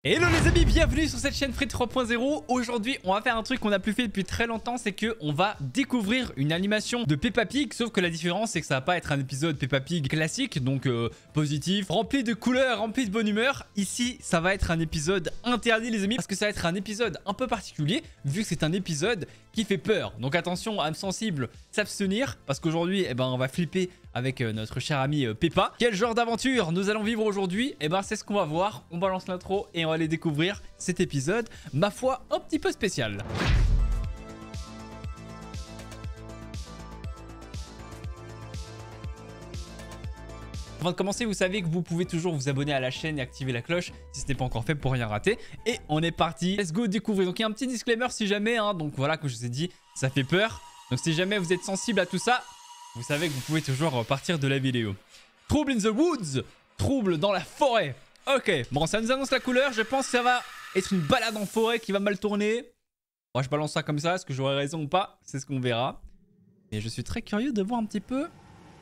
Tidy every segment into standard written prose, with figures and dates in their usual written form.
Hello les amis, bienvenue sur cette chaîne Fred 3.0. Aujourd'hui on va faire un truc qu'on n'a plus fait depuis très longtemps, c'est que on va découvrir une animation de Peppa Pig. Sauf que la différence c'est que ça va pas être un épisode Peppa Pig classique, donc positif, rempli de couleurs, rempli de bonne humeur. Ici ça va être un épisode interdit les amis, parce que ça va être un épisode un peu particulier, vu que c'est un épisode qui fait peur. Donc attention, âme sensible, s'abstenir, parce qu'aujourd'hui on va flipper avec notre cher ami Peppa. Quel genre d'aventure nous allons vivre aujourd'hui? C'est ce qu'on va voir. On balance l'intro et on va aller découvrir cet épisode, ma foi, un petit peu spécial. Avant de commencer, vous savez que vous pouvez toujours vous abonner à la chaîne et activer la cloche si ce n'est pas encore fait pour rien rater. Et on est parti, let's go découvrir. Donc il y a un petit disclaimer si jamais, donc voilà, comme je vous ai dit, ça fait peur. Donc si jamais vous êtes sensible à tout ça, vous savez que vous pouvez toujours partir de la vidéo. Trouble in the woods, trouble dans la forêt. Ok, bon ça nous annonce la couleur, je pense que ça va être une balade en forêt qui va mal tourner. Moi je balance ça comme ça, est-ce que j'aurai raison ou pas? C'est ce qu'on verra. Et je suis très curieux de voir un petit peu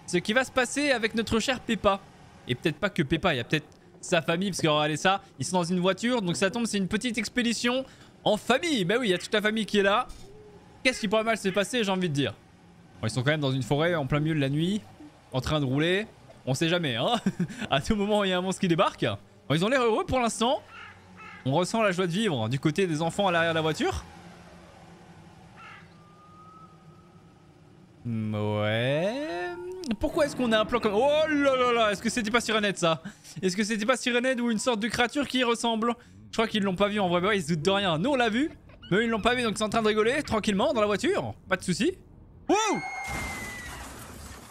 ce qui va se passer avec notre cher Peppa. Et peut-être pas que Peppa, il y a peut-être sa famille, parce que regardez ça, ils sont dans une voiture, donc ça tombe, c'est une petite expédition en famille. Bah oui, il y a toute la famille qui est là. Qu'est-ce qui pourrait mal se passer, j'ai envie de dire? Bon, ils sont quand même dans une forêt en plein milieu de la nuit, en train de rouler. On sait jamais, hein. À tout moment, il y a un monstre qui débarque. Bon, ils ont l'air heureux pour l'instant. On ressent la joie de vivre du côté des enfants à l'arrière de la voiture. Ouais. Pourquoi est-ce qu'on a un plan comme... Oh là là là, est-ce que c'était pas Sirenette ça? Est-ce que c'était pas Sirenette ou une sorte de créature qui y ressemble? Je crois qu'ils l'ont pas vu en vrai, bah ouais, ils se doutent de rien. Nous on l'a vu, mais eux, ils l'ont pas vu, donc ils sont en train de rigoler tranquillement dans la voiture. Pas de soucis. Wow!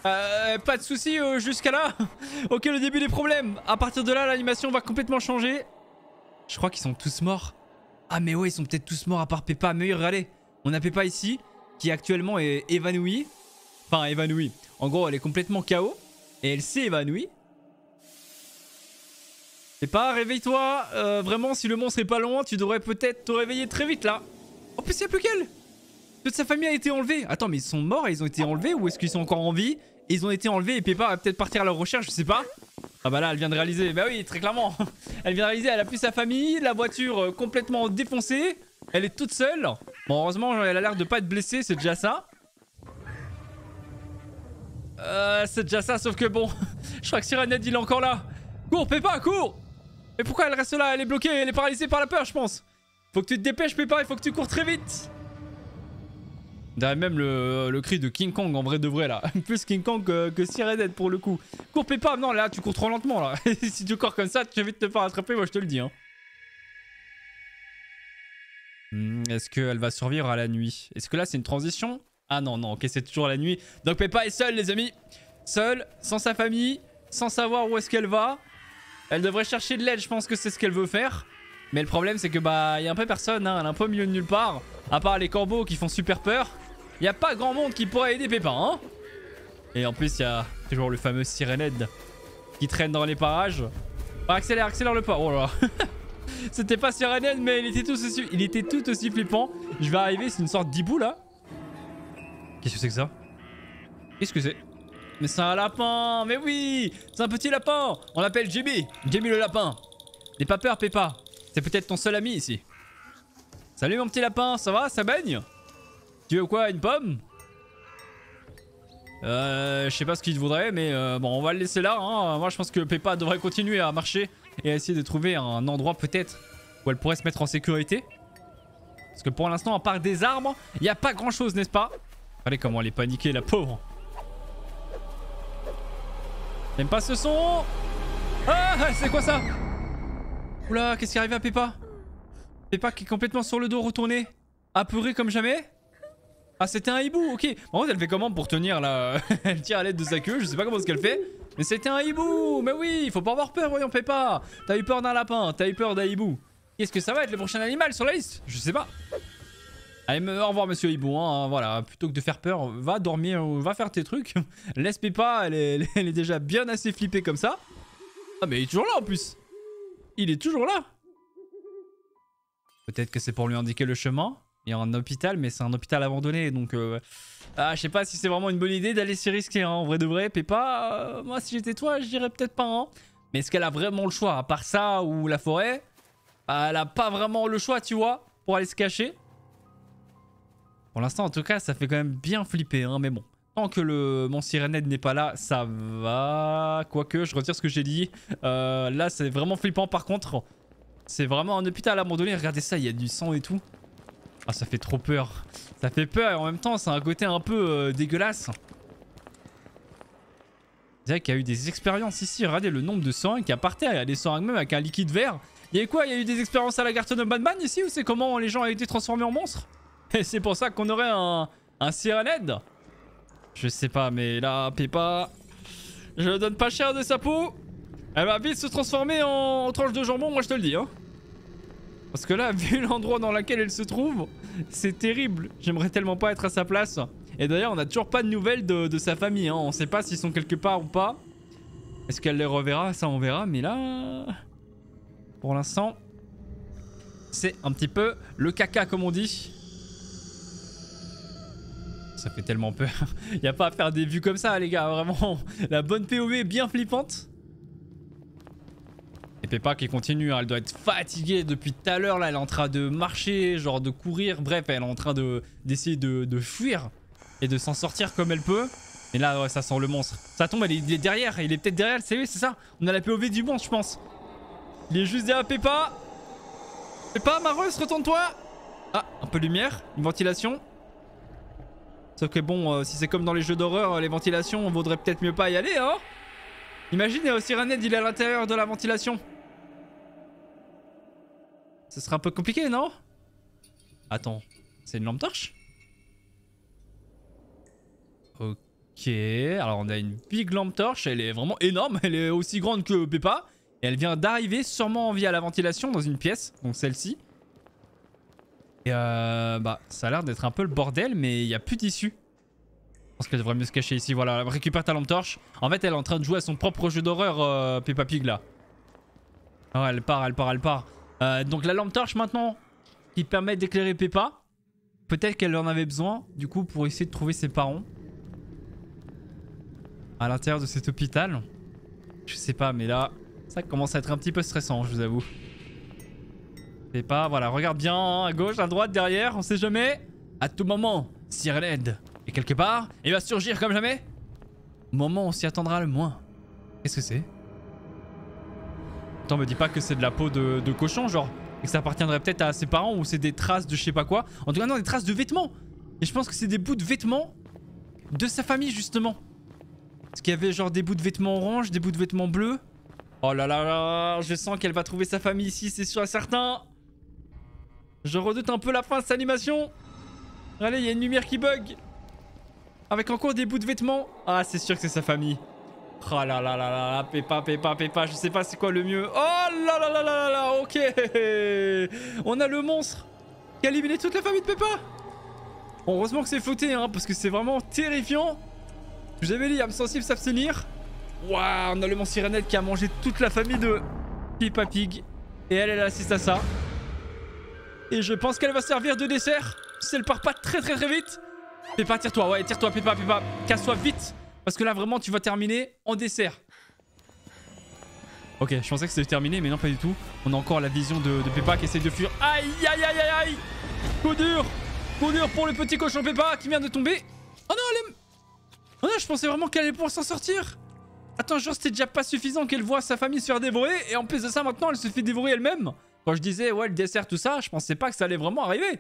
Pas de soucis jusqu'à là. Ok, le début des problèmes. À partir de là, l'animation va complètement changer. Je crois qu'ils sont tous morts. Ah mais ouais, ils sont peut-être tous morts à part Peppa. Mais regardez, on a Peppa ici, qui actuellement est évanouie. Enfin, évanouie. En gros, elle est complètement KO. Et elle s'est évanouie. Peppa, réveille-toi. Vraiment, si le monstre est pas loin, tu devrais peut-être te réveiller très vite là. En plus, il n'y a plus qu'elle. Toute sa famille a été enlevée. Attends, mais ils sont morts et ils ont été enlevés, ou est-ce qu'ils sont encore en vie? Et ils ont été enlevés et Peppa va peut-être partir à leur recherche, je sais pas. Ah bah là, elle vient de réaliser. Bah oui, très clairement. Elle vient de réaliser, elle a plus sa famille, la voiture complètement défoncée. Elle est toute seule. Bon, heureusement, elle a l'air de pas être blessée, c'est déjà ça. C'est déjà ça, sauf que bon, je crois que Sirenette, il est encore là. Cours, Peppa, cours! Mais pourquoi elle reste là? Elle est bloquée, elle est paralysée par la peur, je pense. Faut que tu te dépêches, Peppa, il faut que tu cours très vite. Derrière même le cri de King Kong en vrai de vrai là. Plus King Kong que Sirenette pour le coup. Cours Peppa, non là tu cours trop lentement là. Si tu cours comme ça, tu vas vite te faire attraper, moi je te le dis. Hein. Est-ce qu'elle va survivre à la nuit? Est-ce que là c'est une transition? Ah non, non, ok c'est toujours la nuit. Donc Peppa est seule les amis. Seule, sans sa famille, sans savoir où est-ce qu'elle va. Elle devrait chercher de l'aide, je pense que c'est ce qu'elle veut faire. Mais le problème c'est que bah y a un peu personne, hein. Elle est un peu au milieu de nulle part. À part les corbeaux qui font super peur. Il n'y a pas grand monde qui pourrait aider Peppa, hein. Et en plus, il y a toujours le fameux Sirenette qui traîne dans les parages. Oh, accélère, accélère le pas. Oh là là. C'était pas Sirenette, mais il était tout aussi flippant. Je vais arriver, c'est une sorte d'hibou là. Qu'est-ce que c'est que ça? Qu'est-ce que c'est? Mais c'est un lapin. Mais oui, c'est un petit lapin. On l'appelle Jimmy. Jimmy le lapin. N'aie pas peur, Peppa. C'est peut-être ton seul ami ici. Salut mon petit lapin, ça va? Ça baigne? Tu veux quoi? Une pomme? Je sais pas ce qu'il te voudrait, mais bon, on va le laisser là. Hein. Moi, je pense que Peppa devrait continuer à marcher et à essayer de trouver un endroit peut-être où elle pourrait se mettre en sécurité. Parce que pour l'instant, à part des arbres, il n'y a pas grand-chose, n'est-ce pas? Regardez comment elle est paniquée, la pauvre. J'aime pas ce son. Ah, c'est quoi ça? Oula, qu'est-ce qui arrive à Peppa? Peppa qui est complètement sur le dos retourné, apeurée comme jamais. Ah, c'était un hibou, ok. En fait, elle fait comment pour tenir là? Elle tire à l'aide de sa queue, je sais pas comment ce qu'elle fait. Mais c'était un hibou, mais oui, faut pas avoir peur, voyons Peppa. T'as eu peur d'un lapin, t'as eu peur d'un hibou. Qu'est-ce que ça va être le prochain animal sur la liste? Je sais pas. Allez, au revoir monsieur hibou, hein. Voilà, plutôt que de faire peur, va dormir, va faire tes trucs. Laisse Peppa, elle est déjà bien assez flippée comme ça. Ah, mais il est toujours là en plus. Il est toujours là. Peut-être que c'est pour lui indiquer le chemin. Il y a un hôpital, mais c'est un hôpital abandonné. Donc, je sais pas si c'est vraiment une bonne idée d'aller s'y risquer. Hein, en vrai de vrai, Peppa, moi, si j'étais toi, je dirais peut-être pas. Hein. Mais est-ce qu'elle a vraiment le choix? À part ça ou la forêt? bah, elle a pas vraiment le choix, tu vois, pour aller se cacher. Pour l'instant, en tout cas, ça fait quand même bien flipper, hein, mais bon. Tant que mon Sirenhead n'est pas là, ça va. Quoique, je retire ce que j'ai dit. Là, c'est vraiment flippant par contre. C'est vraiment un hôpital abandonné. Regardez ça, il y a du sang et tout. Ah, ça fait trop peur. Ça fait peur et en même temps, c'est un côté un peu dégueulasse. C'est vrai qu'il y a eu des expériences ici. Regardez le nombre de seringues qu'il y a par terre. Il y a des seringues même avec un liquide vert. Il y a eu quoi? Il y a eu des expériences à la Garten of Batman ici? Ou c'est comment les gens ont été transformés en monstres? Et c'est pour ça qu'on aurait un Sirenhead? Je sais pas, mais là, Peppa, je ne donne pas cher de sa peau. Elle va vite se transformer en tranche de jambon, moi je te le dis. Hein. Parce que là, vu l'endroit dans lequel elle se trouve, c'est terrible. J'aimerais tellement pas être à sa place. Et d'ailleurs, on n'a toujours pas de nouvelles de sa famille. Hein. On sait pas s'ils sont quelque part ou pas. Est-ce qu'elle les reverra? Ça, on verra. Mais là, pour l'instant, c'est un petit peu le caca, comme on dit. Ça fait tellement peur. Il n'y a pas à faire des vues comme ça, les gars. Vraiment, la bonne POV est bien flippante. Et Peppa qui continue. Hein. Elle doit être fatiguée depuis tout à l'heure. Là, elle est en train de marcher, genre de courir. Bref, elle est en train d'essayer de fuir et de s'en sortir comme elle peut. Et là, ouais, ça sent le monstre. Ça tombe, il est derrière. Il est peut-être derrière. C'est ça. On a la POV du monstre, je pense. Il est juste derrière Peppa. Peppa, Mareuse, retourne-toi. Ah, un peu de lumière. Une ventilation. Sauf que bon, si c'est comme dans les jeux d'horreur, les ventilations, on vaudrait peut-être mieux pas y aller, hein. Imagine, Sirenhead, il est à l'intérieur de la ventilation. Ce serait un peu compliqué, non? Attends, c'est une lampe torche? Ok, alors on a une big lampe torche, elle est vraiment énorme, elle est aussi grande que Peppa. Et elle vient d'arriver sûrement via la ventilation dans une pièce, donc celle-ci. Et bah ça a l'air d'être un peu le bordel, mais il n'y a plus d'issue. Je pense qu'elle devrait mieux se cacher ici. Voilà, récupère ta lampe torche. En fait, elle est en train de jouer à son propre jeu d'horreur, Peppa Pig là. Oh, elle part. Donc la lampe torche maintenant, qui permet d'éclairer Peppa. Peut-être qu'elle en avait besoin, du coup, pour essayer de trouver ses parents. À l'intérieur de cet hôpital. Je sais pas, mais là, ça commence à être un petit peu stressant, je vous avoue. Peppa, voilà, regarde bien, hein, à gauche, à droite, derrière, on sait jamais. À tout moment, Sirenhead est quelque part, il va surgir comme jamais. Au moment où on s'y attendra le moins. Qu'est-ce que c'est? Attends, me dis pas que c'est de la peau de cochon, genre, et que ça appartiendrait peut-être à ses parents, ou c'est des traces de je sais pas quoi. En tout cas, non, des traces de vêtements. Et je pense que c'est des bouts de vêtements de sa famille, justement. Parce qu'il y avait genre des bouts de vêtements orange, des bouts de vêtements bleus. Oh là là là, je sens qu'elle va trouver sa famille ici, c'est sûr et certain. Je redoute un peu la fin de cette animation. Allez, il y a une lumière qui bug. Avec encore des bouts de vêtements. Ah, c'est sûr que c'est sa famille. Oh là là là là, Peppa, je sais pas c'est quoi le mieux. Oh là là là là là, ok. On a le monstre qui a éliminé toute la famille de Peppa. Heureusement que c'est flotté, hein, parce que c'est vraiment terrifiant. Je vous avais dit, âme sensible s'abstenir. Waouh, on a le monstre Sirenhead qui a mangé toute la famille de Peppa Pig. Et elle assiste à ça. Et je pense qu'elle va servir de dessert. Si elle part pas très vite. Peppa, tire-toi, ouais, tire-toi, Peppa. Casse-toi vite. Parce que là, vraiment, tu vas terminer en dessert. Ok, je pensais que c'était terminé, mais non, pas du tout. On a encore la vision de Peppa qui essaie de fuir. Aïe, aïe, aïe, aïe, aïe. Coup dur pour le petit cochon Peppa qui vient de tomber. Oh non, elle est... Oh non, je pensais vraiment qu'elle allait pouvoir s'en sortir. Attends, genre, c'était déjà pas suffisant qu'elle voit sa famille se faire dévorer. Et en plus de ça, maintenant, elle se fait dévorer elle-même. Quand je disais, ouais, le dessert, tout ça, je pensais pas que ça allait vraiment arriver.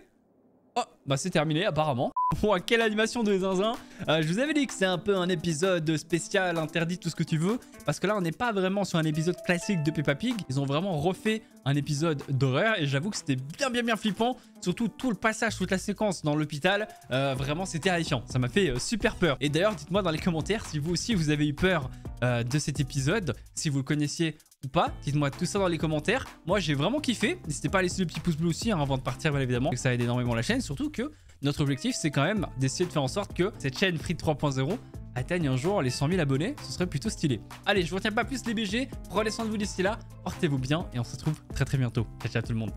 Oh, bah c'est terminé apparemment. Wow, quelle animation de zinzin. Je vous avais dit que c'est un peu un épisode spécial, interdit, tout ce que tu veux. Parce que là, on n'est pas vraiment sur un épisode classique de Peppa Pig. Ils ont vraiment refait un épisode d'horreur. Et j'avoue que c'était bien flippant. Surtout tout le passage, toute la séquence dans l'hôpital. Vraiment, c'est terrifiant. Ça m'a fait super peur. Et d'ailleurs, dites-moi dans les commentaires si vous aussi, vous avez eu peur de cet épisode. Si vous le connaissiez ou pas, dites-moi tout ça dans les commentaires. Moi, j'ai vraiment kiffé. N'hésitez pas à laisser le petit pouce bleu aussi, hein, avant de partir, bien évidemment. Ça aide énormément la chaîne. Surtout que notre objectif, c'est quand même d'essayer de faire en sorte que cette chaîne Free 3.0 atteigne un jour les 100 000 abonnés. Ce serait plutôt stylé. Allez, je vous retiens pas plus les BG. Prenez soin de vous d'ici là. Portez-vous bien et on se retrouve très bientôt. Ciao tout le monde.